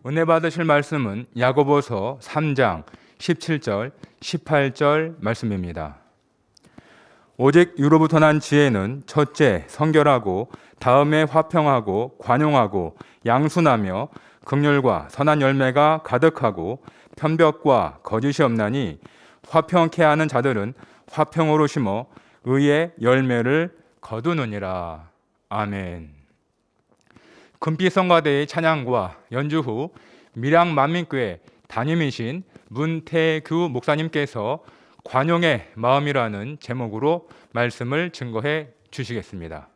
은혜 받으실 말씀은 야고보서 3장 17절, 18절 말씀입니다. 오직 유로부터 난 지혜는 첫째 성결하고 다음에 화평하고 관용하고 양순하며 긍휼과 선한 열매가 가득하고 편벽과 거짓이 없나니 화평케 하는 자들은 화평으로 심어 의의 열매를 거두느니라. 아멘. 금빛성가대의 찬양과 연주 후 밀양만민교회 담임이신 문태규 목사님께서 관용의 마음이라는 제목으로 말씀을 증거해 주시겠습니다.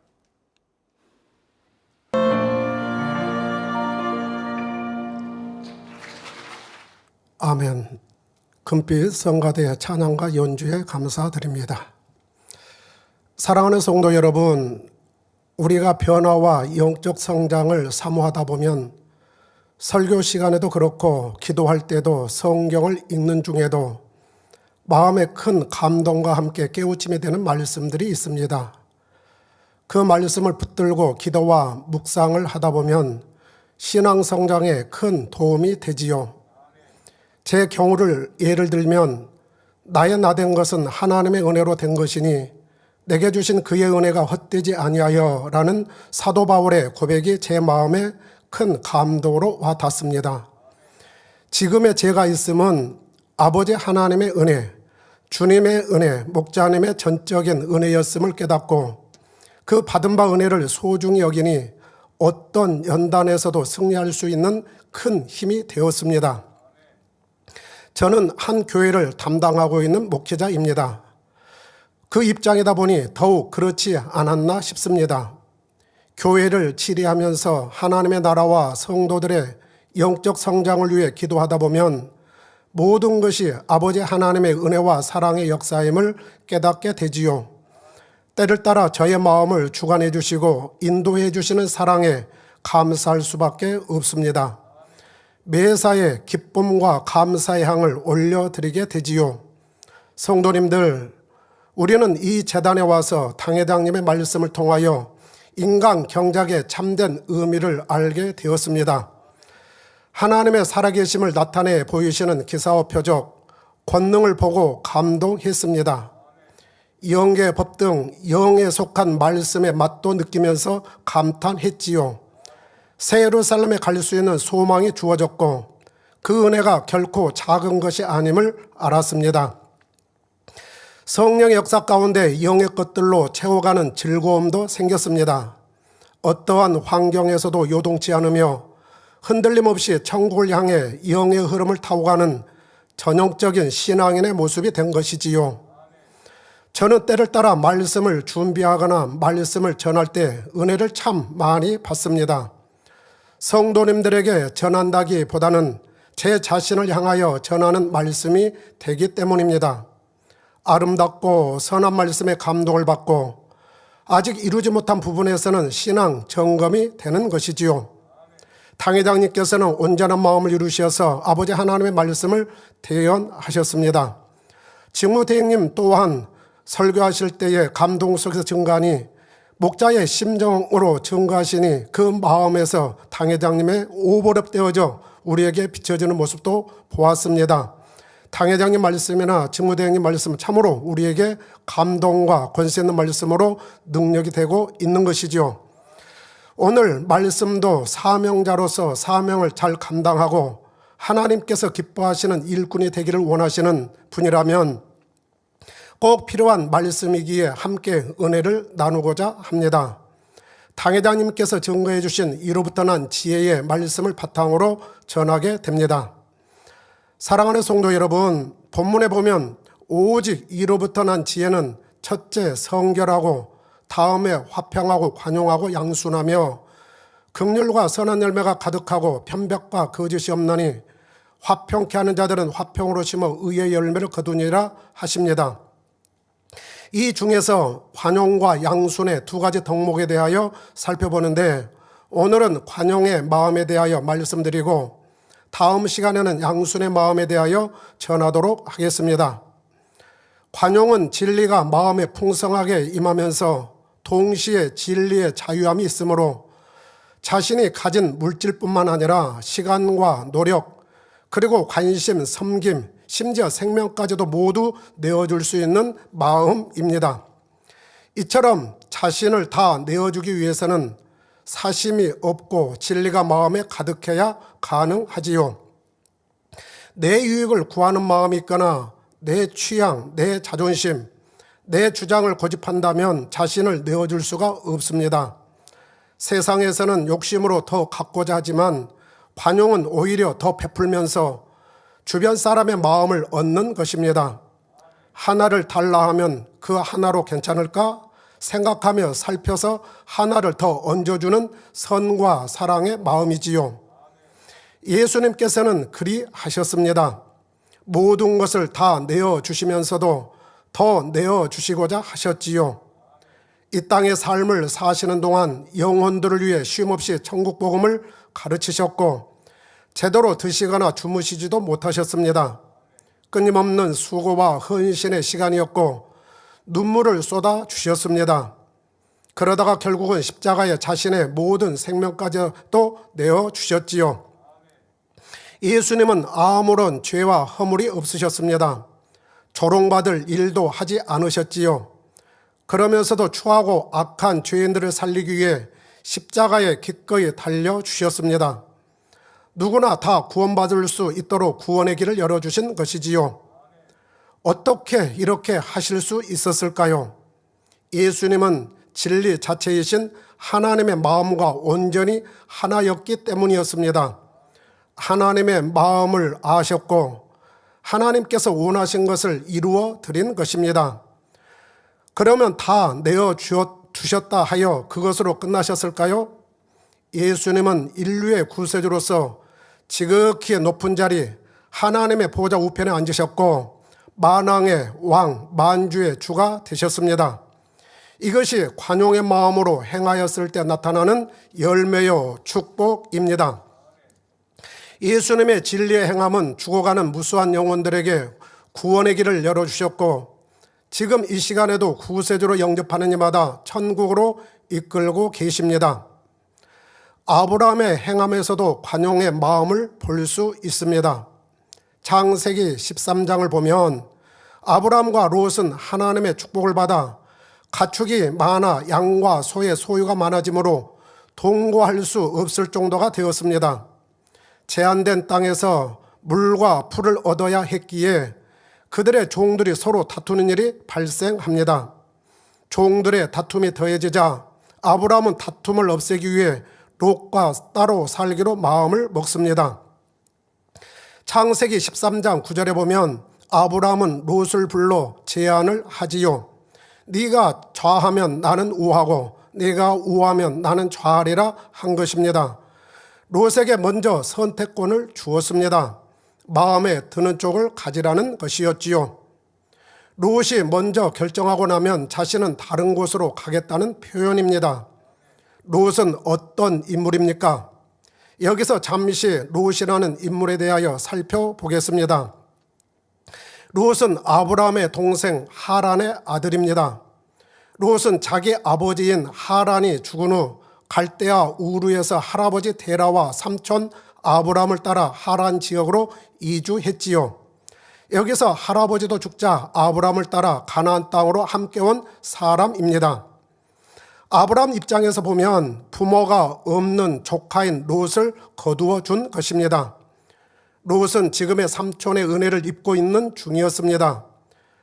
아멘. 금빛 성가대의 찬양과 연주에 감사드립니다. 사랑하는 성도 여러분, 우리가 변화와 영적 성장을 사모하다 보면 설교 시간에도 그렇고 기도할 때도 성경을 읽는 중에도 마음에 큰 감동과 함께 깨우침이 되는 말씀들이 있습니다. 그 말씀을 붙들고 기도와 묵상을 하다 보면 신앙 성장에 큰 도움이 되지요. 제 경우를 예를 들면 나의 나된 것은 하나님의 은혜로 된 것이니 내게 주신 그의 은혜가 헛되지 아니하여 라는 사도 바울의 고백이 제 마음에 큰 감동으로 와 닿습니다. 지금의 제가 있음은 아버지 하나님의 은혜, 주님의 은혜, 목자님의 전적인 은혜였음을 깨닫고 그 받은 바 은혜를 소중히 여기니 어떤 연단에서도 승리할 수 있는 큰 힘이 되었습니다. 저는 한 교회를 담당하고 있는 목회자입니다. 그 입장이다 보니 더욱 그렇지 않았나 싶습니다. 교회를 치리하면서 하나님의 나라와 성도들의 영적 성장을 위해 기도하다 보면 모든 것이 아버지 하나님의 은혜와 사랑의 역사임을 깨닫게 되지요. 때를 따라 저의 마음을 주관해 주시고 인도해 주시는 사랑에 감사할 수밖에 없습니다. 매사에 기쁨과 감사의 향을 올려드리게 되지요. 성도님들, 우리는 이 재단에 와서 당회장님의 말씀을 통하여 인간 경작의 참된 의미를 알게 되었습니다. 하나님의 살아계심을 나타내 보이시는 기사와 표적, 권능을 보고 감동했습니다. 영계 법 등 영에 속한 말씀의 맛도 느끼면서 감탄했지요. 새 예루살렘에 갈 수 있는 소망이 주어졌고 그 은혜가 결코 작은 것이 아님을 알았습니다. 성령의 역사 가운데 영의 것들로 채워가는 즐거움도 생겼습니다. 어떠한 환경에서도 요동치 않으며 흔들림 없이 천국을 향해 영의 흐름을 타고 가는 전형적인 신앙인의 모습이 된 것이지요. 저는 때를 따라 말씀을 준비하거나 말씀을 전할 때 은혜를 참 많이 받습니다. 성도님들에게 전한다기보다는 제 자신을 향하여 전하는 말씀이 되기 때문입니다. 아름답고 선한 말씀에 감동을 받고 아직 이루지 못한 부분에서는 신앙 점검이 되는 것이지요. 당회장님께서는 온전한 마음을 이루셔서 아버지 하나님의 말씀을 대연하셨습니다. 직무대행님 또한 설교하실 때에 감동 속에서 증거하니 목자의 심정으로 증거하시니 그 마음에서 당회장님의 오버랩 되어져 우리에게 비춰지는 모습도 보았습니다. 당회장님 말씀이나 직무대행님 말씀은 참으로 우리에게 감동과 권세 있는 말씀으로 능력이 되고 있는 것이지요. 오늘 말씀도 사명자로서 사명을 잘 감당하고 하나님께서 기뻐하시는 일꾼이 되기를 원하시는 분이라면 꼭 필요한 말씀이기에 함께 은혜를 나누고자 합니다. 당회장님께서 증거해 주신 이로부터 난 지혜의 말씀을 바탕으로 전하게 됩니다. 사랑하는 성도 여러분, 본문에 보면 오직 이로부터 난 지혜는 첫째 성결하고 다음에 화평하고 관용하고 양순하며 긍휼과 선한 열매가 가득하고 편벽과 거짓이 없나니 화평케 하는 자들은 화평으로 심어 의의 열매를 거두니라 하십니다. 이 중에서 관용과 양순의 두 가지 덕목에 대하여 살펴보는데 오늘은 관용의 마음에 대하여 말씀드리고 다음 시간에는 양순의 마음에 대하여 전하도록 하겠습니다. 관용은 진리가 마음에 풍성하게 임하면서 동시에 진리의 자유함이 있으므로 자신이 가진 물질뿐만 아니라 시간과 노력, 그리고 관심, 섬김, 심지어 생명까지도 모두 내어줄 수 있는 마음입니다. 이처럼 자신을 다 내어주기 위해서는 사심이 없고 진리가 마음에 가득해야 가능하지요. 내 유익을 구하는 마음이 있거나 내 취향, 내 자존심, 내 주장을 고집한다면 자신을 내어줄 수가 없습니다. 세상에서는 욕심으로 더 갖고자 하지만 관용은 오히려 더 베풀면서 주변 사람의 마음을 얻는 것입니다. 하나를 달라 하면 그 하나로 괜찮을까 생각하며 살펴서 하나를 더 얹어주는 선과 사랑의 마음이지요. 예수님께서는 그리 하셨습니다. 모든 것을 다 내어주시면서도 더 내어주시고자 하셨지요. 이 땅의 삶을 사시는 동안 영혼들을 위해 쉼없이 천국 복음을 가르치셨고 제대로 드시거나 주무시지도 못하셨습니다. 끊임없는 수고와 헌신의 시간이었고 눈물을 쏟아 주셨습니다. 그러다가 결국은 십자가에 자신의 모든 생명까지도 내어주셨지요. 예수님은 아무런 죄와 허물이 없으셨습니다. 조롱받을 일도 하지 않으셨지요. 그러면서도 추하고 악한 죄인들을 살리기 위해 십자가에 기꺼이 달려주셨습니다. 누구나 다 구원받을 수 있도록 구원의 길을 열어주신 것이지요. 어떻게 이렇게 하실 수 있었을까요? 예수님은 진리 자체이신 하나님의 마음과 온전히 하나였기 때문이었습니다. 하나님의 마음을 아셨고 하나님께서 원하신 것을 이루어 드린 것입니다. 그러면 다 내어주셨다 하여 그것으로 끝나셨을까요? 예수님은 인류의 구세주로서 지극히 높은 자리 하나님의 보좌 우편에 앉으셨고 만왕의 왕, 만주의 주가 되셨습니다. 이것이 관용의 마음으로 행하였을 때 나타나는 열매요 축복입니다. 예수님의 진리의 행함은 죽어가는 무수한 영혼들에게 구원의 길을 열어주셨고 지금 이 시간에도 구세주로 영접하는 이마다 천국으로 이끌고 계십니다. 아브라함의 행함에서도 관용의 마음을 볼 수 있습니다. 창세기 13장을 보면 아브라함과 롯은 하나님의 축복을 받아 가축이 많아 양과 소의 소유가 많아지므로 동거할 수 없을 정도가 되었습니다. 제한된 땅에서 물과 풀을 얻어야 했기에 그들의 종들이 서로 다투는 일이 발생합니다. 종들의 다툼이 더해지자 아브라함은 다툼을 없애기 위해 롯과 따로 살기로 마음을 먹습니다. 창세기 13장 9절에 보면 아브라함은 롯을 불러 제안을 하지요. 네가 좌하면 나는 우하고 네가 우하면 나는 좌하리라 한 것입니다. 롯에게 먼저 선택권을 주었습니다. 마음에 드는 쪽을 가지라는 것이었지요. 롯이 먼저 결정하고 나면 자신은 다른 곳으로 가겠다는 표현입니다. 롯은 어떤 인물입니까? 여기서 잠시 롯이라는 인물에 대하여 살펴보겠습니다. 롯은 아브라함의 동생 하란의 아들입니다. 롯은 자기 아버지인 하란이 죽은 후 갈대아 우르에서 할아버지 데라와 삼촌 아브라함을 따라 하란 지역으로 이주했지요. 여기서 할아버지도 죽자 아브라함을 따라 가나안 땅으로 함께 온 사람입니다. 아브라함 입장에서 보면 부모가 없는 조카인 롯을 거두어 준 것입니다. 롯은 지금의 삼촌의 은혜를 입고 있는 중이었습니다.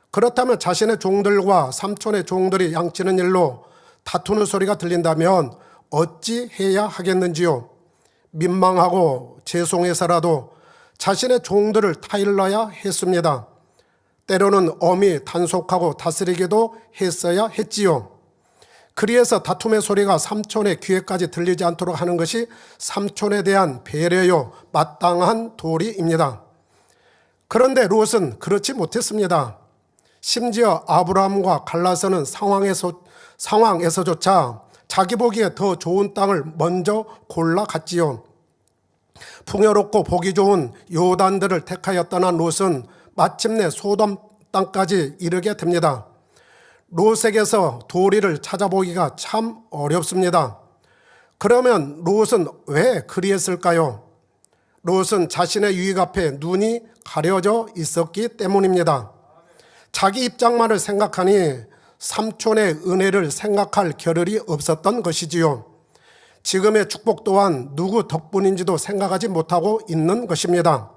그렇다면 자신의 종들과 삼촌의 종들이 양치는 일로 다투는 소리가 들린다면 어찌 해야 하겠는지요? 민망하고 죄송해서라도 자신의 종들을 타일러야 했습니다. 때로는 엄히 단속하고 다스리기도 했어야 했지요. 그리해서 다툼의 소리가 삼촌의 귀에까지 들리지 않도록 하는 것이 삼촌에 대한 배려요 마땅한 도리입니다. 그런데 롯은 그렇지 못했습니다. 심지어 아브라함과 갈라서는 상황에서조차 자기 보기에 더 좋은 땅을 먼저 골라갔지요. 풍요롭고 보기 좋은 요단들을 택하여 떠난 롯은 마침내 소돔 땅까지 이르게 됩니다. 롯에게서 도리를 찾아보기가 참 어렵습니다. 그러면 롯은 왜 그리했을까요? 롯은 자신의 유익 앞에 눈이 가려져 있었기 때문입니다. 자기 입장만을 생각하니 삼촌의 은혜를 생각할 겨를이 없었던 것이지요. 지금의 축복 또한 누구 덕분인지도 생각하지 못하고 있는 것입니다.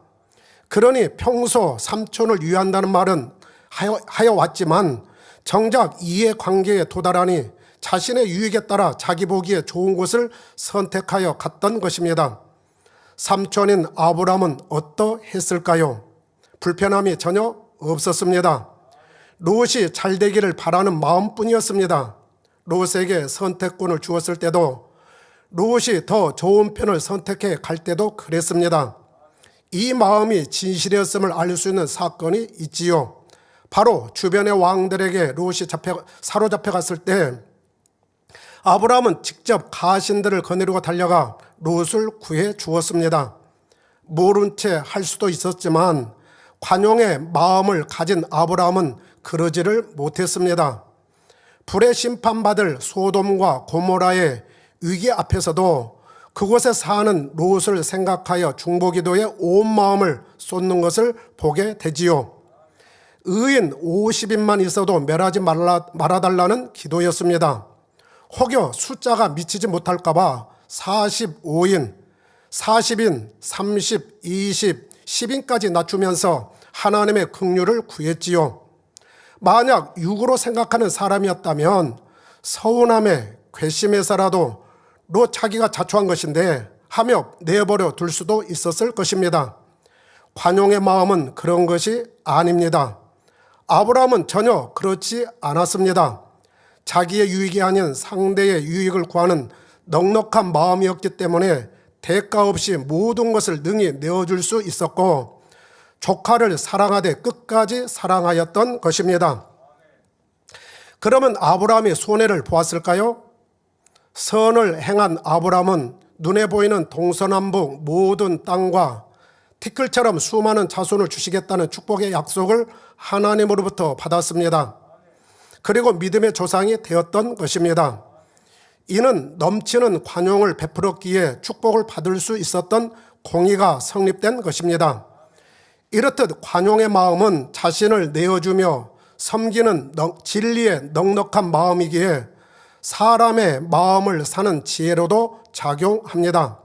그러니 평소 삼촌을 위한다는 말은 하여 왔지만 정작 이해관계에 도달하니 자신의 유익에 따라 자기 보기에 좋은 곳을 선택하여 갔던 것입니다. 삼촌인 아브라함은 어떠했을까요? 불편함이 전혀 없었습니다. 롯이 잘 되기를 바라는 마음뿐이었습니다. 롯에게 선택권을 주었을 때도, 롯이 더 좋은 편을 선택해 갈 때도 그랬습니다. 이 마음이 진실이었음을 알 수 있는 사건이 있지요. 바로 주변의 왕들에게 롯이 사로잡혀 갔을 때 아브라함은 직접 가신들을 거느리고 달려가 롯을 구해 주었습니다. 모른 채 할 수도 있었지만 관용의 마음을 가진 아브라함은 그러지를 못했습니다. 불에 심판받을 소돔과 고모라의 위기 앞에서도 그곳에 사는 롯을 생각하여 중보기도에 온 마음을 쏟는 것을 보게 되지요. 의인 50인만 있어도 멸하지 말아달라는 기도였습니다. 혹여 숫자가 미치지 못할까 봐 45인, 40인, 30, 20, 10인까지 낮추면서 하나님의 긍휼을 구했지요. 만약 육으로 생각하는 사람이었다면 서운함에 괘씸해서라도 롯 자기가 자초한 것인데 하며 내버려 둘 수도 있었을 것입니다. 관용의 마음은 그런 것이 아닙니다. 아브라함은 전혀 그렇지 않았습니다. 자기의 유익이 아닌 상대의 유익을 구하는 넉넉한 마음이었기 때문에 대가 없이 모든 것을 능히 내어줄 수 있었고 조카를 사랑하되 끝까지 사랑하였던 것입니다. 그러면 아브라함이 손해를 보았을까요? 선을 행한 아브라함은 눈에 보이는 동서남북 모든 땅과 티끌처럼 수많은 자손을 주시겠다는 축복의 약속을 하나님으로부터 받았습니다. 그리고 믿음의 조상이 되었던 것입니다. 이는 넘치는 관용을 베풀었기에 축복을 받을 수 있었던 공의가 성립된 것입니다. 이렇듯 관용의 마음은 자신을 내어주며 섬기는 진리의 넉넉한 마음이기에 사람의 마음을 사는 지혜로도 작용합니다.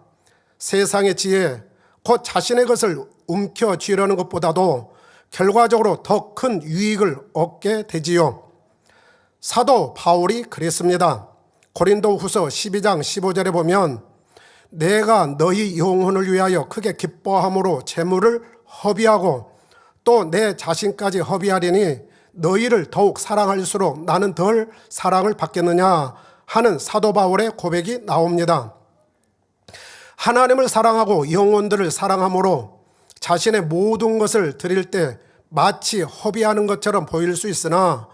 세상의 지혜, 곧 자신의 것을 움켜쥐려는 것보다도 결과적으로 더 큰 유익을 얻게 되지요. 사도 바울이 그랬습니다. 고린도후서 12장 15절에 보면 내가 너희 영혼을 위하여 크게 기뻐함으로 재물을 허비하고 또 내 자신까지 허비하리니 너희를 더욱 사랑할수록 나는 덜 사랑을 받겠느냐 하는 사도 바울의 고백이 나옵니다. 하나님을 사랑하고 영혼들을 사랑함으로 자신의 모든 것을 드릴 때 마치 허비하는 것처럼 보일 수 있으나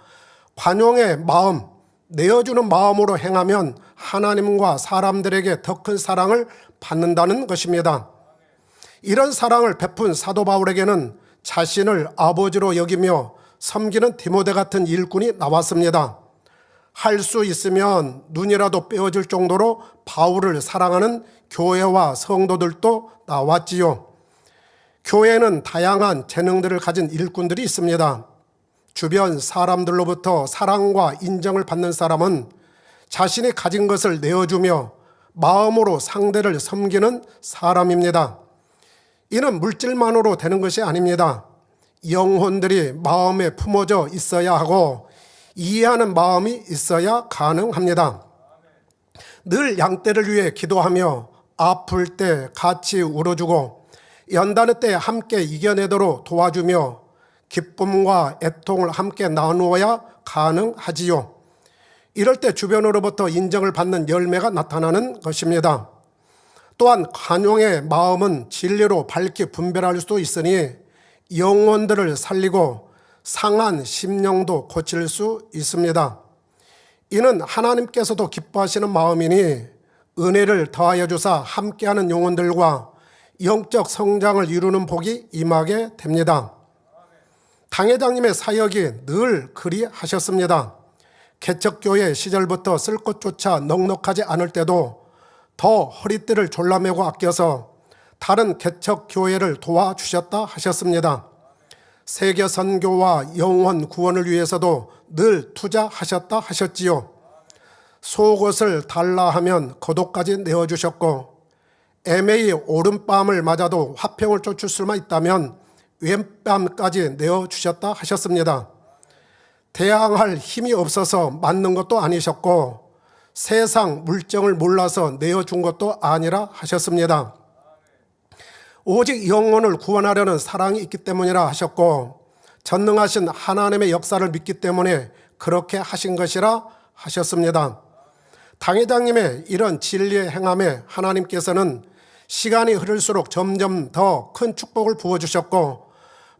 관용의 마음, 내어주는 마음으로 행하면 하나님과 사람들에게 더 큰 사랑을 받는다는 것입니다. 이런 사랑을 베푼 사도 바울에게는 자신을 아버지로 여기며 섬기는 디모데 같은 일꾼이 나왔습니다. 할 수 있으면 눈이라도 빼어질 정도로 바울을 사랑하는 교회와 성도들도 나왔지요. 교회는 다양한 재능들을 가진 일꾼들이 있습니다. 주변 사람들로부터 사랑과 인정을 받는 사람은 자신이 가진 것을 내어주며 마음으로 상대를 섬기는 사람입니다. 이는 물질만으로 되는 것이 아닙니다. 영혼들이 마음에 품어져 있어야 하고 이해하는 마음이 있어야 가능합니다. 늘 양떼를 위해 기도하며 아플 때 같이 울어주고 연단의 때 함께 이겨내도록 도와주며 기쁨과 애통을 함께 나누어야 가능하지요. 이럴 때 주변으로부터 인정을 받는 열매가 나타나는 것입니다. 또한 관용의 마음은 진리로 밝게 분별할 수도 있으니 영혼들을 살리고 상한 심령도 고칠 수 있습니다. 이는 하나님께서도 기뻐하시는 마음이니 은혜를 더하여 주사 함께하는 영혼들과 영적 성장을 이루는 복이 임하게 됩니다. 당회장님의 사역이 늘 그리하셨습니다. 개척교회 시절부터 쓸 것조차 넉넉하지 않을 때도 더 허리띠를 졸라매고 아껴서 다른 개척 교회를 도와주셨다 하셨습니다. 세계 선교와 영혼 구원을 위해서도 늘 투자하셨다 하셨지요. 속옷을 달라 하면 겉옷까지 내어주셨고, 애매히 오른뺨을 맞아도 화평을 쫓을 수만 있다면 왼뺨까지 내어주셨다 하셨습니다. 대항할 힘이 없어서 맞는 것도 아니셨고, 세상 물정을 몰라서 내어준 것도 아니라 하셨습니다. 오직 영혼을 구원하려는 사랑이 있기 때문이라 하셨고, 전능하신 하나님의 역사를 믿기 때문에 그렇게 하신 것이라 하셨습니다. 당회장님의 이런 진리의 행함에 하나님께서는 시간이 흐를수록 점점 더 큰 축복을 부어주셨고,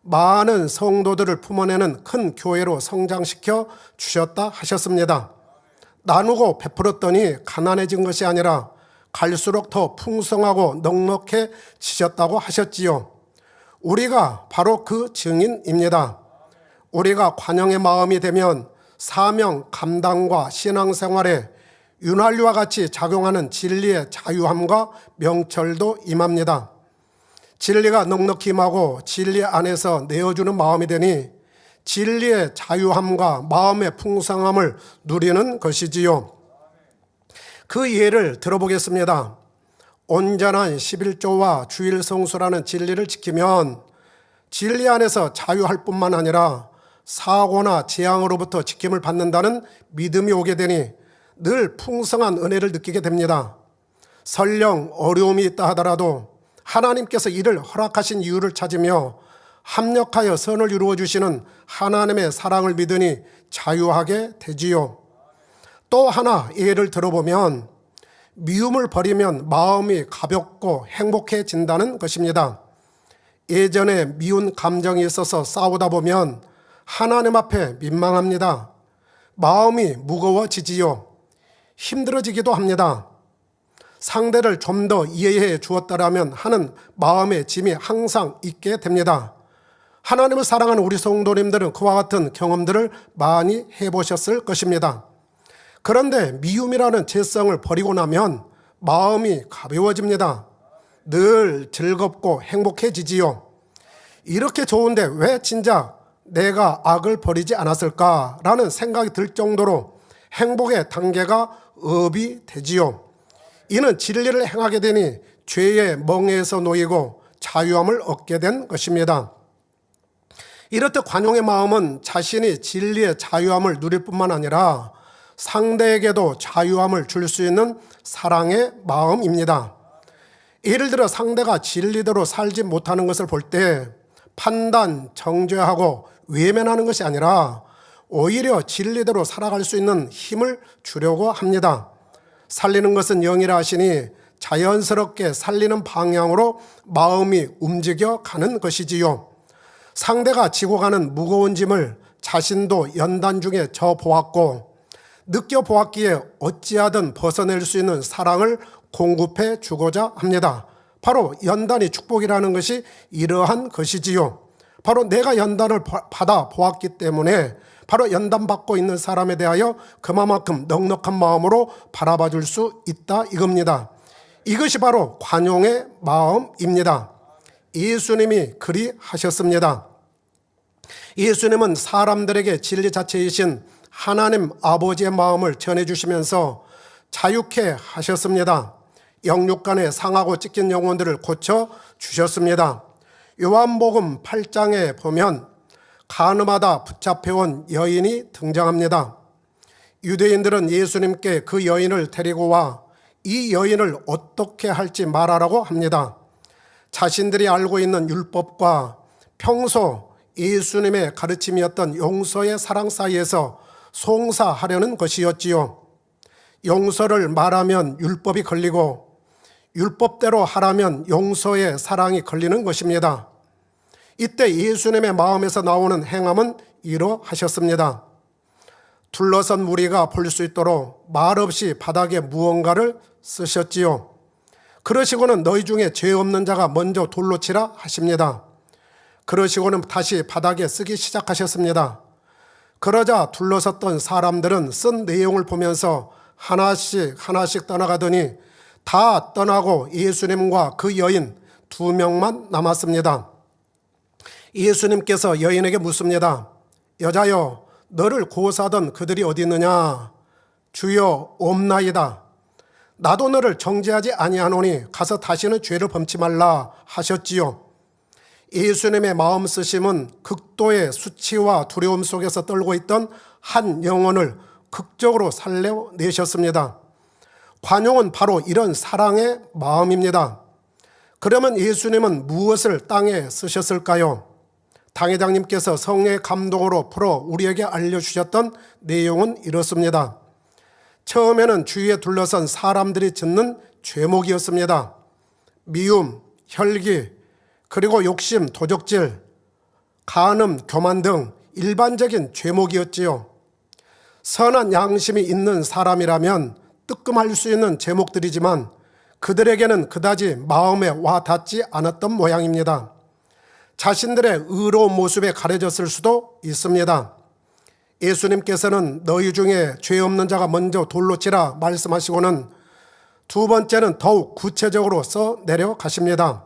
많은 성도들을 품어내는 큰 교회로 성장시켜 주셨다 하셨습니다. 나누고 베풀었더니 가난해진 것이 아니라 갈수록 더 풍성하고 넉넉해지셨다고 하셨지요. 우리가 바로 그 증인입니다. 우리가 관용의 마음이 되면 사명 감당과 신앙생활에 윤활유와 같이 작용하는 진리의 자유함과 명철도 임합니다. 진리가 넉넉히 임하고 진리 안에서 내어주는 마음이 되니 진리의 자유함과 마음의 풍성함을 누리는 것이지요. 그 예를 들어보겠습니다. 온전한 11조와 주일 성수라는 진리를 지키면 진리 안에서 자유할 뿐만 아니라 사고나 재앙으로부터 지킴을 받는다는 믿음이 오게 되니 늘 풍성한 은혜를 느끼게 됩니다. 설령 어려움이 있다 하더라도 하나님께서 이를 허락하신 이유를 찾으며 합력하여 선을 이루어 주시는 하나님의 사랑을 믿으니 자유하게 되지요. 또 하나 예를 들어보면 미움을 버리면 마음이 가볍고 행복해진다는 것입니다. 예전에 미운 감정이 있어서 싸우다 보면 하나님 앞에 민망합니다. 마음이 무거워지지요. 힘들어지기도 합니다. 상대를 좀 더 이해해 주었다라면 하는 마음의 짐이 항상 있게 됩니다. 하나님을 사랑하는 우리 성도님들은 그와 같은 경험들을 많이 해보셨을 것입니다. 그런데 미움이라는 죄성을 버리고 나면 마음이 가벼워집니다. 늘 즐겁고 행복해지지요. 이렇게 좋은데 왜 진작 내가 악을 버리지 않았을까라는 생각이 들 정도로 행복의 단계가 업이 되지요. 이는 진리를 행하게 되니 죄의 멍에서 놓이고 자유함을 얻게 된 것입니다. 이렇듯 관용의 마음은 자신이 진리의 자유함을 누릴 뿐만 아니라 상대에게도 자유함을 줄 수 있는 사랑의 마음입니다. 예를 들어 상대가 진리대로 살지 못하는 것을 볼 때 판단, 정죄하고 외면하는 것이 아니라 오히려 진리대로 살아갈 수 있는 힘을 주려고 합니다. 살리는 것은 영이라 하시니 자연스럽게 살리는 방향으로 마음이 움직여 가는 것이지요. 상대가 지고 가는 무거운 짐을 자신도 연단 중에 져 보았고 느껴보았기에 어찌하든 벗어낼 수 있는 사랑을 공급해 주고자 합니다. 바로 연단이 축복이라는 것이 이러한 것이지요. 바로 내가 연단을 받아 보았기 때문에 바로 연단받고 있는 사람에 대하여 그만큼 넉넉한 마음으로 바라봐 줄 수 있다 이겁니다. 이것이 바로 관용의 마음입니다. 예수님이 그리 하셨습니다. 예수님은 사람들에게 진리 자체이신 하나님 아버지의 마음을 전해주시면서 자유케 하셨습니다. 영육간에 상하고 찢긴 영혼들을 고쳐 주셨습니다. 요한복음 8장에 보면 가늠하다 붙잡혀온 여인이 등장합니다. 유대인들은 예수님께 그 여인을 데리고 와 이 여인을 어떻게 할지 말하라고 합니다. 자신들이 알고 있는 율법과 평소 예수님의 가르침이었던 용서의 사랑 사이에서 송사하려는 것이었지요. 용서를 말하면 율법이 걸리고 율법대로 하라면 용서의 사랑이 걸리는 것입니다. 이때 예수님의 마음에서 나오는 행함은 이러하셨습니다. 둘러선 무리가 볼 수 있도록 말없이 바닥에 무언가를 쓰셨지요. 그러시고는 너희 중에 죄 없는 자가 먼저 돌로 치라 하십니다. 그러시고는 다시 바닥에 쓰기 시작하셨습니다. 그러자 둘러섰던 사람들은 쓴 내용을 보면서 하나씩 떠나가더니 다 떠나고 예수님과 그 여인 2명만 남았습니다. 예수님께서 여인에게 묻습니다. 여자여, 너를 고사하던 그들이 어디 있느냐? 주여, 없나이다. 나도 너를 정죄하지 아니하노니 가서 다시는 죄를 범치 말라 하셨지요. 예수님의 마음 쓰심은 극도의 수치와 두려움 속에서 떨고 있던 한 영혼을 극적으로 살려내셨습니다. 관용은 바로 이런 사랑의 마음입니다. 그러면 예수님은 무엇을 땅에 쓰셨을까요? 당회장님께서 성령의 감동으로 풀어 우리에게 알려주셨던 내용은 이렇습니다. 처음에는 주위에 둘러선 사람들이 짓는 죄목이었습니다. 미움, 혈기, 그리고 욕심, 도적질, 간음, 교만 등 일반적인 죄목이었지요. 선한 양심이 있는 사람이라면 뜨끔할 수 있는 제목들이지만 그들에게는 그다지 마음에 와 닿지 않았던 모양입니다. 자신들의 의로운 모습에 가려졌을 수도 있습니다. 예수님께서는 너희 중에 죄 없는 자가 먼저 돌로 치라 말씀하시고는 두 번째는 더욱 구체적으로 써 내려가십니다.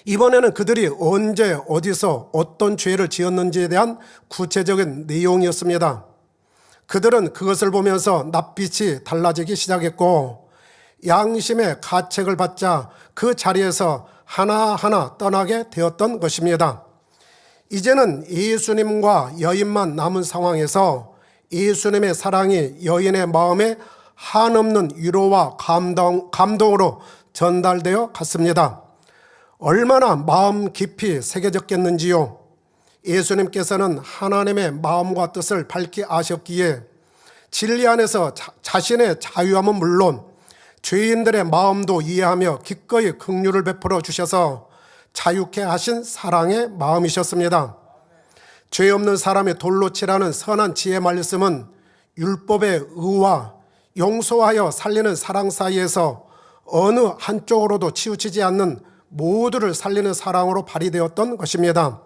이번에는 그들이 언제 어디서 어떤 죄를 지었는지에 대한 구체적인 내용이었습니다. 그들은 그것을 보면서 낯빛이 달라지기 시작했고 양심의 가책을 받자 그 자리에서 하나하나 떠나게 되었던 것입니다. 이제는 예수님과 여인만 남은 상황에서 예수님의 사랑이 여인의 마음에 한없는 위로와 감동으로 전달되어 갔습니다. 얼마나 마음 깊이 새겨졌겠는지요. 예수님께서는 하나님의 마음과 뜻을 밝히 아셨기에 진리 안에서 자신의 자유함은 물론 죄인들의 마음도 이해하며 기꺼이 긍휼을 베풀어 주셔서 자유케 하신 사랑의 마음이셨습니다. 죄 없는 사람의 돌로 치라는 선한 지혜 말씀은 율법의 의와 용서하여 살리는 사랑 사이에서 어느 한쪽으로도 치우치지 않는 모두를 살리는 사랑으로 발휘되었던 것입니다.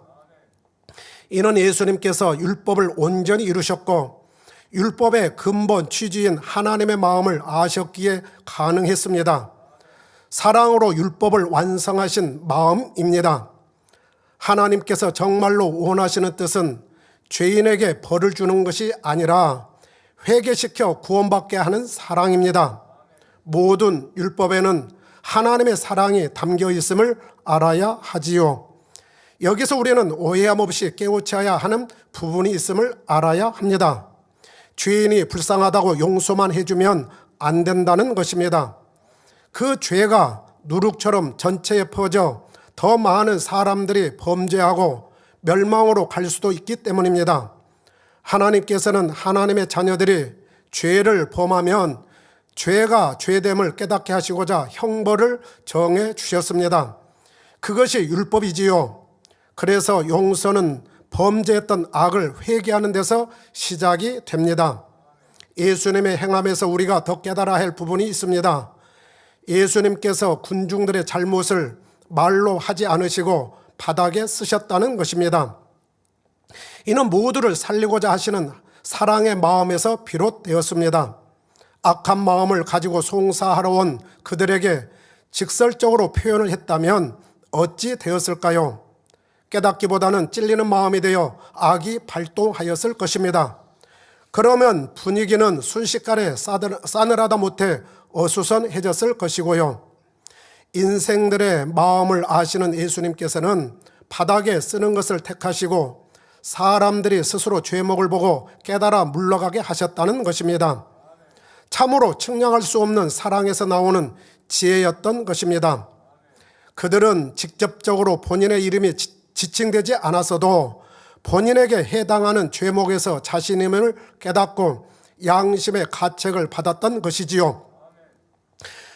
이는 예수님께서 율법을 온전히 이루셨고 율법의 근본 취지인 하나님의 마음을 아셨기에 가능했습니다. 사랑으로 율법을 완성하신 마음입니다. 하나님께서 정말로 원하시는 뜻은 죄인에게 벌을 주는 것이 아니라 회개시켜 구원받게 하는 사랑입니다. 모든 율법에는 하나님의 사랑이 담겨 있음을 알아야 하지요. 여기서 우리는 오해함 없이 깨우쳐야 하는 부분이 있음을 알아야 합니다. 죄인이 불쌍하다고 용서만 해주면 안 된다는 것입니다. 그 죄가 누룩처럼 전체에 퍼져 더 많은 사람들이 범죄하고 멸망으로 갈 수도 있기 때문입니다. 하나님께서는 하나님의 자녀들이 죄를 범하면 죄가 죄됨을 깨닫게 하시고자 형벌을 정해 주셨습니다. 그것이 율법이지요. 그래서 용서는 범죄했던 악을 회개하는 데서 시작이 됩니다. 예수님의 행함에서 우리가 더 깨달아야 할 부분이 있습니다. 예수님께서 군중들의 잘못을 말로 하지 않으시고 바닥에 쓰셨다는 것입니다. 이는 모두를 살리고자 하시는 사랑의 마음에서 비롯되었습니다. 악한 마음을 가지고 송사하러 온 그들에게 직설적으로 표현을 했다면 어찌 되었을까요? 깨닫기보다는 찔리는 마음이 되어 악이 발동하였을 것입니다. 그러면 분위기는 순식간에 싸늘하다 못해 어수선해졌을 것이고요. 인생들의 마음을 아시는 예수님께서는 바닥에 쓰는 것을 택하시고 사람들이 스스로 죄목을 보고 깨달아 물러가게 하셨다는 것입니다. 참으로 측량할 수 없는 사랑에서 나오는 지혜였던 것입니다. 그들은 직접적으로 본인의 이름이 지칭되지 않았어도 본인에게 해당하는 죄목에서 자신임을 깨닫고 양심의 가책을 받았던 것이지요.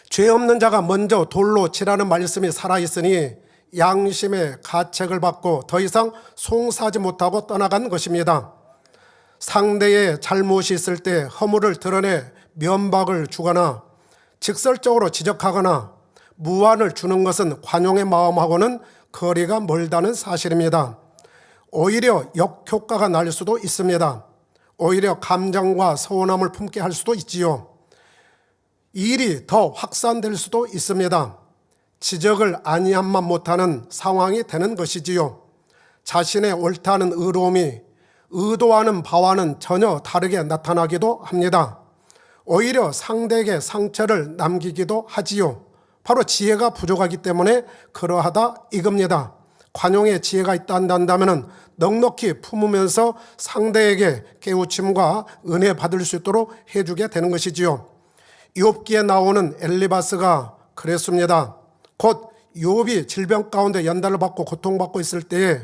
죄 없는 자가 먼저 돌로 치라는 말씀이 살아있으니 양심의 가책을 받고 더 이상 송사하지 못하고 떠나간 것입니다. 상대의 잘못이 있을 때 허물을 드러내 면박을 주거나 직설적으로 지적하거나 무안을 주는 것은 관용의 마음하고는 거리가 멀다는 사실입니다. 오히려 역효과가 날 수도 있습니다. 오히려 감정과 서운함을 품게 할 수도 있지요. 일이 더 확산될 수도 있습니다. 지적을 아니함만 못하는 상황이 되는 것이지요. 자신의 옳다는 의로움이 의도하는 바와는 전혀 다르게 나타나기도 합니다. 오히려 상대에게 상처를 남기기도 하지요. 바로 지혜가 부족하기 때문에 그러하다 이겁니다. 관용의 지혜가 있다 한다면 넉넉히 품으면서 상대에게 깨우침과 은혜 받을 수 있도록 해주게 되는 것이지요. 욥기에 나오는 엘리바스가 그랬습니다. 곧 욥이 질병 가운데 연단을 받고 고통받고 있을 때에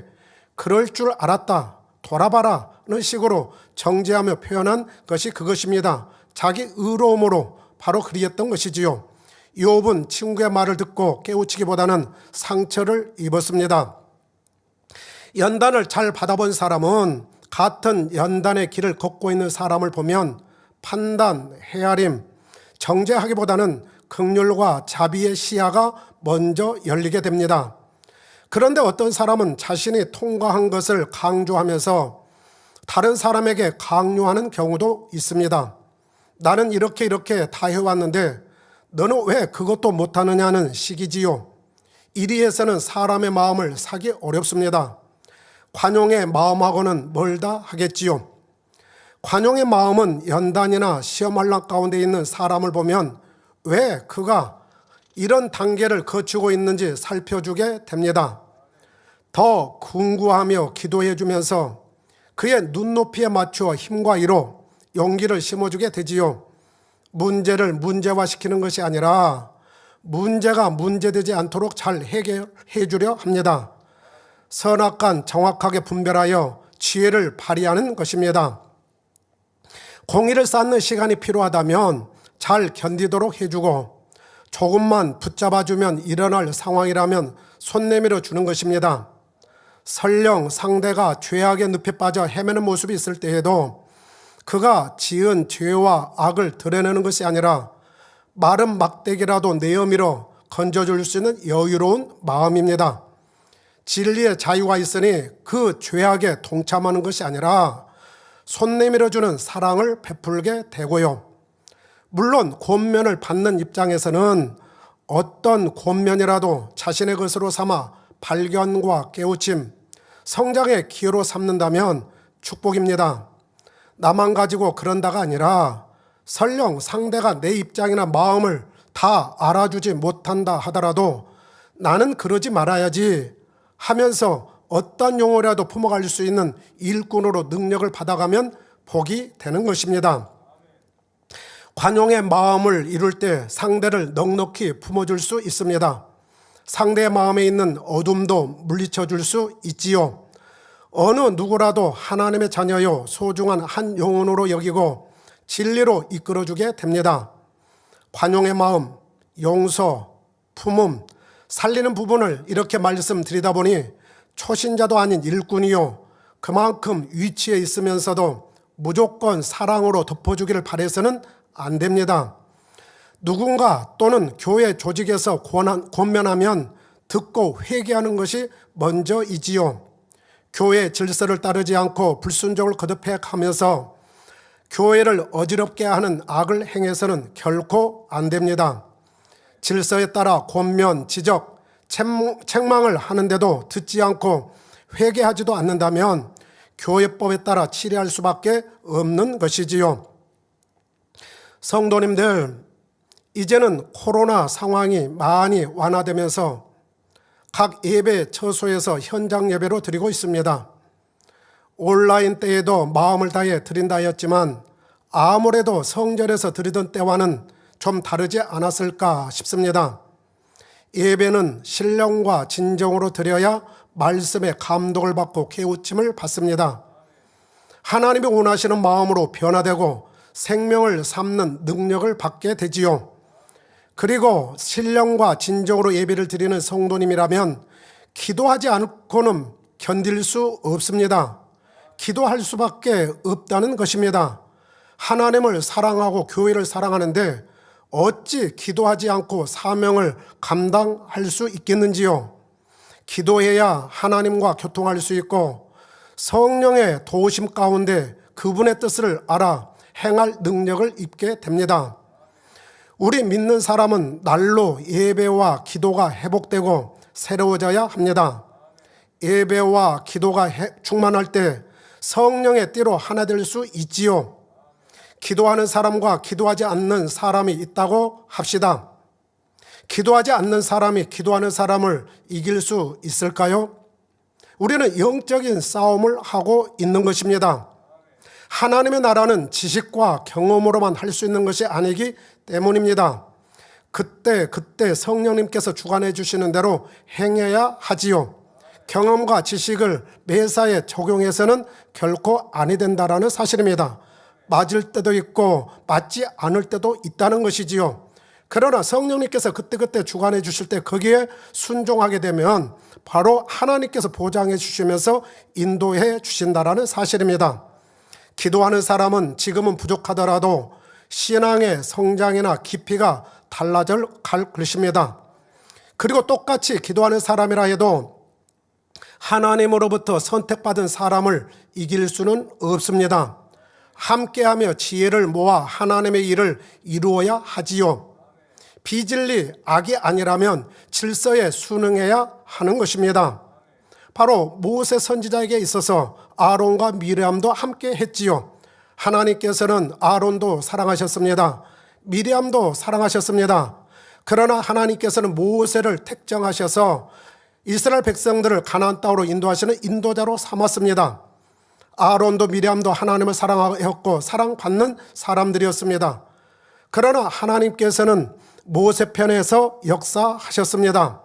그럴 줄 알았다, 돌아봐라 는 식으로 정죄하며 표현한 것이 그것입니다. 자기 의로움으로 바로 그리했던 것이지요. 욥은 친구의 말을 듣고 깨우치기보다는 상처를 입었습니다. 연단을 잘 받아본 사람은 같은 연단의 길을 걷고 있는 사람을 보면 판단, 헤아림, 정죄하기보다는 긍휼과 자비의 시야가 먼저 열리게 됩니다. 그런데 어떤 사람은 자신이 통과한 것을 강조하면서 다른 사람에게 강요하는 경우도 있습니다. 나는 이렇게 다 해왔는데 너는 왜 그것도 못하느냐는 식이지요. 이리에서는 사람의 마음을 사기 어렵습니다. 관용의 마음하고는 멀다 하겠지요. 관용의 마음은 연단이나 시험환란 가운데 있는 사람을 보면 왜 그가 이런 단계를 거치고 있는지 살펴주게 됩니다. 더 궁구하며 기도해 주면서 그의 눈높이에 맞추어 힘과 이로 용기를 심어주게 되지요. 문제를 문제화시키는 것이 아니라 문제가 문제되지 않도록 잘 해결해 주려 합니다. 선악간 정확하게 분별하여 지혜를 발휘하는 것입니다. 공의를 쌓는 시간이 필요하다면 잘 견디도록 해주고 조금만 붙잡아주면 일어날 상황이라면 손 내밀어 주는 것입니다. 설령 상대가 죄악의 늪에 빠져 헤매는 모습이 있을 때에도 그가 지은 죄와 악을 드러내는 것이 아니라 마른 막대기라도 내어밀어 건져줄 수 있는 여유로운 마음입니다. 진리의 자유가 있으니 그 죄악에 동참하는 것이 아니라 손 내밀어주는 사랑을 베풀게 되고요. 물론 권면을 받는 입장에서는 어떤 권면이라도 자신의 것으로 삼아 발견과 깨우침, 성장의 기회로 삼는다면 축복입니다. 나만 가지고 그런다가 아니라 설령 상대가 내 입장이나 마음을 다 알아주지 못한다 하더라도 나는 그러지 말아야지 하면서 어떤 용어라도 품어갈 수 있는 일꾼으로 능력을 받아가면 복이 되는 것입니다. 관용의 마음을 이룰 때 상대를 넉넉히 품어줄 수 있습니다. 상대의 마음에 있는 어둠도 물리쳐 줄 수 있지요. 어느 누구라도 하나님의 자녀요 소중한 한 영혼으로 여기고 진리로 이끌어주게 됩니다. 관용의 마음, 용서, 품음, 살리는 부분을 이렇게 말씀드리다 보니 초신자도 아닌 일꾼이요 그만큼 위치에 있으면서도 무조건 사랑으로 덮어주기를 바라서는 안 됩니다. 누군가 또는 교회 조직에서 권면하면 듣고 회개하는 것이 먼저이지요. 교회 질서를 따르지 않고 불순종을 거듭해가면서 교회를 어지럽게 하는 악을 행해서는 결코 안 됩니다. 질서에 따라 권면, 지적, 책망을 하는데도 듣지 않고 회개하지도 않는다면 교회법에 따라 치리할 수밖에 없는 것이지요. 성도님들, 이제는 코로나 상황이 많이 완화되면서 각 예배 처소에서 현장 예배로 드리고 있습니다. 온라인 때에도 마음을 다해 드린다 하였지만 아무래도 성전에서 드리던 때와는 좀 다르지 않았을까 싶습니다. 예배는 신령과 진정으로 드려야 말씀의 감동을 받고 깨우침을 받습니다. 하나님이 원하시는 마음으로 변화되고 생명을 삼는 능력을 받게 되지요. 그리고 신령과 진정으로 예배를 드리는 성도님이라면 기도하지 않고는 견딜 수 없습니다. 기도할 수밖에 없다는 것입니다. 하나님을 사랑하고 교회를 사랑하는데 어찌 기도하지 않고 사명을 감당할 수 있겠는지요? 기도해야 하나님과 교통할 수 있고 성령의 도우심 가운데 그분의 뜻을 알아 행할 능력을 입게 됩니다. 우리 믿는 사람은 날로 예배와 기도가 회복되고 새로워져야 합니다. 예배와 기도가 충만할 때 성령의 띠로 하나 될 수 있지요. 기도하는 사람과 기도하지 않는 사람이 있다고 합시다. 기도하지 않는 사람이 기도하는 사람을 이길 수 있을까요? 우리는 영적인 싸움을 하고 있는 것입니다. 하나님의 나라는 지식과 경험으로만 할 수 있는 것이 아니기 때문입니다. 그때 성령님께서 주관해 주시는 대로 행해야 하지요. 경험과 지식을 매사에 적용해서는 결코 아니 된다라는 사실입니다. 맞을 때도 있고 맞지 않을 때도 있다는 것이지요. 그러나 성령님께서 그때 주관해 주실 때 거기에 순종하게 되면 바로 하나님께서 보장해 주시면서 인도해 주신다라는 사실입니다. 기도하는 사람은 지금은 부족하더라도 신앙의 성장이나 깊이가 달라질 것입니다. 그리고 똑같이 기도하는 사람이라 해도 하나님으로부터 선택받은 사람을 이길 수는 없습니다. 함께하며 지혜를 모아 하나님의 일을 이루어야 하지요. 비진리, 악이 아니라면 질서에 순응해야 하는 것입니다. 바로 모세 선지자에게 있어서 아론과 미리암도 함께 했지요. 하나님께서는 아론도 사랑하셨습니다. 미리암도 사랑하셨습니다. 그러나 하나님께서는 모세를 택정하셔서 이스라엘 백성들을 가나안 땅으로 인도하시는 인도자로 삼았습니다. 아론도 미리암도 하나님을 사랑하였고 사랑받는 사람들이었습니다. 그러나 하나님께서는 모세 편에서 역사하셨습니다.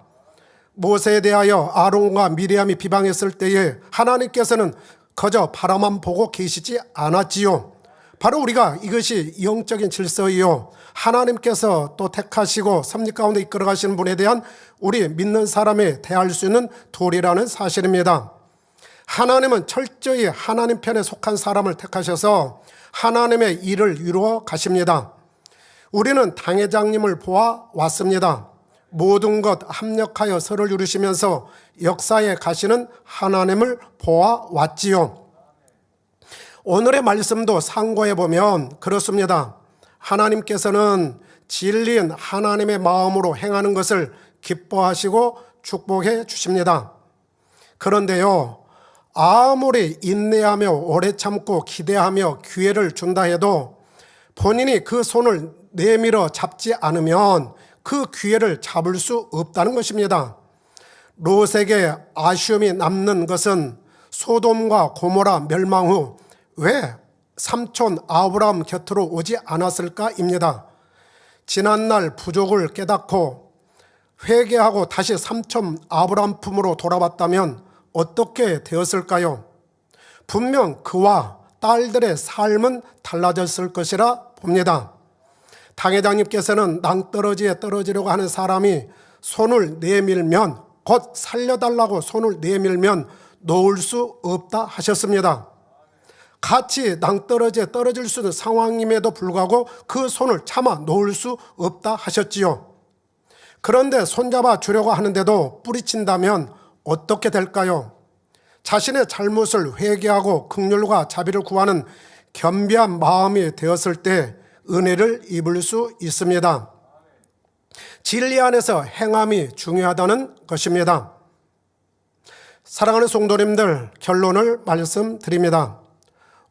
모세에 대하여 아론과 미리암이 비방했을 때에 하나님께서는 그저 바라만 보고 계시지 않았지요. 바로 우리가 이것이 영적인 질서이요, 하나님께서 또 택하시고 섭리 가운데 이끌어 가시는 분에 대한 우리 믿는 사람이 대할 수 있는 도리라는 사실입니다. 하나님은 철저히 하나님 편에 속한 사람을 택하셔서 하나님의 일을 이루어 가십니다. 우리는 당회장님을 보아 왔습니다. 모든 것 합력하여 서를 이루시면서 역사에 가시는 하나님을 보아 왔지요. 오늘의 말씀도 상고해 보면 그렇습니다. 하나님께서는 진리인 하나님의 마음으로 행하는 것을 기뻐하시고 축복해 주십니다. 그런데요, 아무리 인내하며 오래 참고 기대하며 기회를 준다 해도 본인이 그 손을 내밀어 잡지 않으면 그 기회를 잡을 수 없다는 것입니다. 롯에게 아쉬움이 남는 것은 소돔과 고모라 멸망 후 왜 삼촌 아브라함 곁으로 오지 않았을까입니다. 지난날 부족을 깨닫고 회개하고 다시 삼촌 아브라함 품으로 돌아왔다면 어떻게 되었을까요? 분명 그와 딸들의 삶은 달라졌을 것이라 봅니다. 당회장님께서는 낭떠러지에 떨어지려고 하는 사람이 손을 내밀면, 곧 살려달라고 손을 내밀면 놓을 수 없다 하셨습니다. 같이 낭떠러지에 떨어질 수 있는 상황임에도 불구하고 그 손을 참아 놓을 수 없다 하셨지요. 그런데 손잡아 주려고 하는데도 뿌리친다면 어떻게 될까요? 자신의 잘못을 회개하고 긍휼과 자비를 구하는 겸비한 마음이 되었을 때 은혜를 입을 수 있습니다. 진리 안에서 행함이 중요하다는 것입니다. 사랑하는 성도님들, 결론을 말씀드립니다.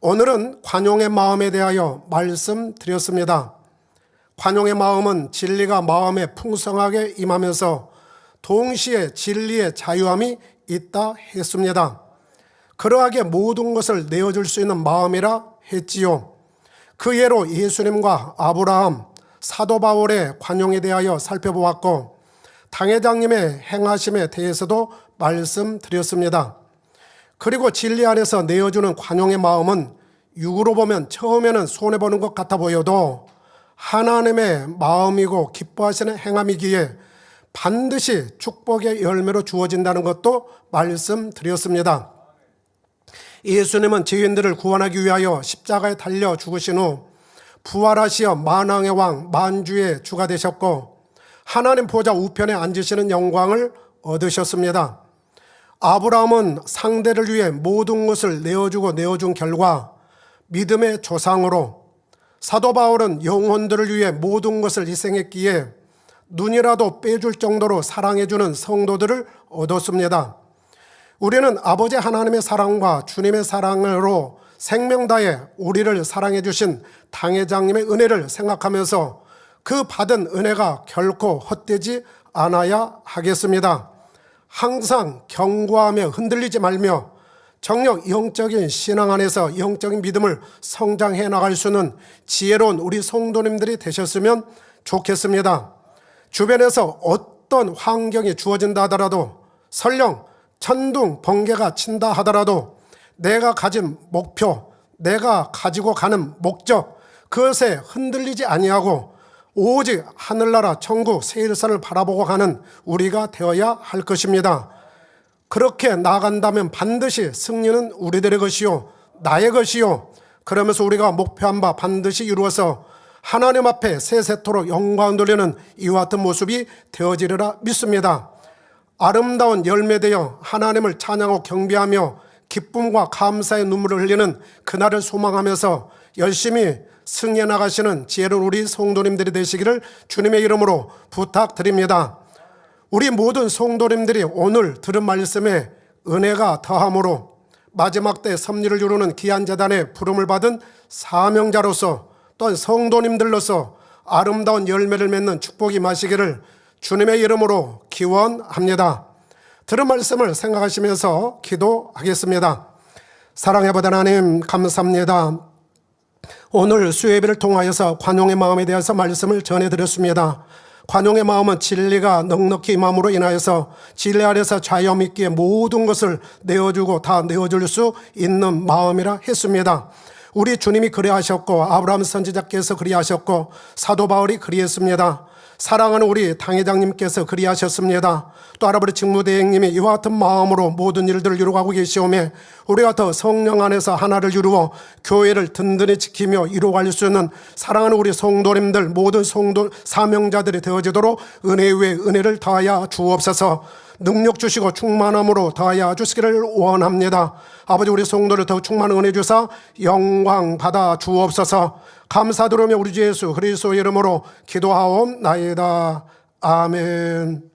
오늘은 관용의 마음에 대하여 말씀드렸습니다. 관용의 마음은 진리가 마음에 풍성하게 임하면서 동시에 진리의 자유함이 있다 했습니다. 그러하게 모든 것을 내어줄 수 있는 마음이라 했지요. 그 예로 예수님과 아브라함, 사도 바울의 관용에 대하여 살펴보았고 당회장님의 행하심에 대해서도 말씀드렸습니다. 그리고 진리 안에서 내어주는 관용의 마음은 육으로 보면 처음에는 손해보는 것 같아 보여도 하나님의 마음이고 기뻐하시는 행함이기에 반드시 축복의 열매로 주어진다는 것도 말씀드렸습니다. 예수님은 죄인들을 구원하기 위하여 십자가에 달려 죽으신 후 부활하시어 만왕의 왕 만주의 주가 되셨고 하나님 보좌 우편에 앉으시는 영광을 얻으셨습니다. 아브라함은 상대를 위해 모든 것을 내어주고 내어준 결과 믿음의 조상으로, 사도 바울은 영혼들을 위해 모든 것을 희생했기에 눈이라도 빼줄 정도로 사랑해주는 성도들을 얻었습니다. 우리는 아버지 하나님의 사랑과 주님의 사랑으로 생명 다해 우리를 사랑해 주신 당회장님의 은혜를 생각하면서 그 받은 은혜가 결코 헛되지 않아야 하겠습니다. 항상 견고하며 흔들리지 말며 정녕 영적인 신앙 안에서 영적인 믿음을 성장해 나갈 수 있는 지혜로운 우리 성도님들이 되셨으면 좋겠습니다. 주변에서 어떤 환경이 주어진다 하더라도, 설령 천둥 번개가 친다 하더라도 내가 가진 목표, 내가 가지고 가는 목적, 그것에 흔들리지 아니하고 오직 하늘나라 천국 세일선을 바라보고 가는 우리가 되어야 할 것입니다. 그렇게 나아간다면 반드시 승리는 우리들의 것이요 나의 것이요, 그러면서 우리가 목표한 바 반드시 이루어서 하나님 앞에 세세토록 영광 돌리는 이와 같은 모습이 되어지리라 믿습니다. 아름다운 열매되어 하나님을 찬양하고 경배하며 기쁨과 감사의 눈물을 흘리는 그날을 소망하면서 열심히 승리해 나가시는 지혜로운 우리 성도님들이 되시기를 주님의 이름으로 부탁드립니다. 우리 모든 성도님들이 오늘 들은 말씀에 은혜가 더함으로 마지막 때 섭리를 이루는 귀한 제단에 부름을 받은 사명자로서, 또한 성도님들로서 아름다운 열매를 맺는 축복이 마시기를 주님의 이름으로 기원합니다. 들은 말씀을 생각하시면서 기도하겠습니다. 사랑의 아버지 하나님, 감사합니다. 오늘 수요예배를 통하여서 관용의 마음에 대해서 말씀을 전해드렸습니다. 관용의 마음은 진리가 넉넉히 임함으로 인하여서 진리 아래서 자유 있기에 모든 것을 내어주고 다 내어줄 수 있는 마음이라 했습니다. 우리 주님이 그리하셨고 아브라함 선지자께서 그리하셨고 사도 바울이 그리했습니다. 사랑하는 우리 당회장님께서 그리하셨습니다. 또 할아버지 직무대행님이 이와 같은 마음으로 모든 일들을 이루어가고 계시오매 우리가 더 성령 안에서 하나를 이루어 교회를 든든히 지키며 이루어갈 수 있는 사랑하는 우리 성도님들, 모든 성도 사명자들이 되어지도록 은혜 위에 은혜를 더하여 주옵소서. 능력 주시고 충만함으로 더하여 주시기를 원합니다. 아버지, 우리 성도를 더 충만한 은혜 주사 영광 받아 주옵소서. 감사드리며 우리 주 예수 그리스도의 이름으로 기도하옵나이다. 아멘.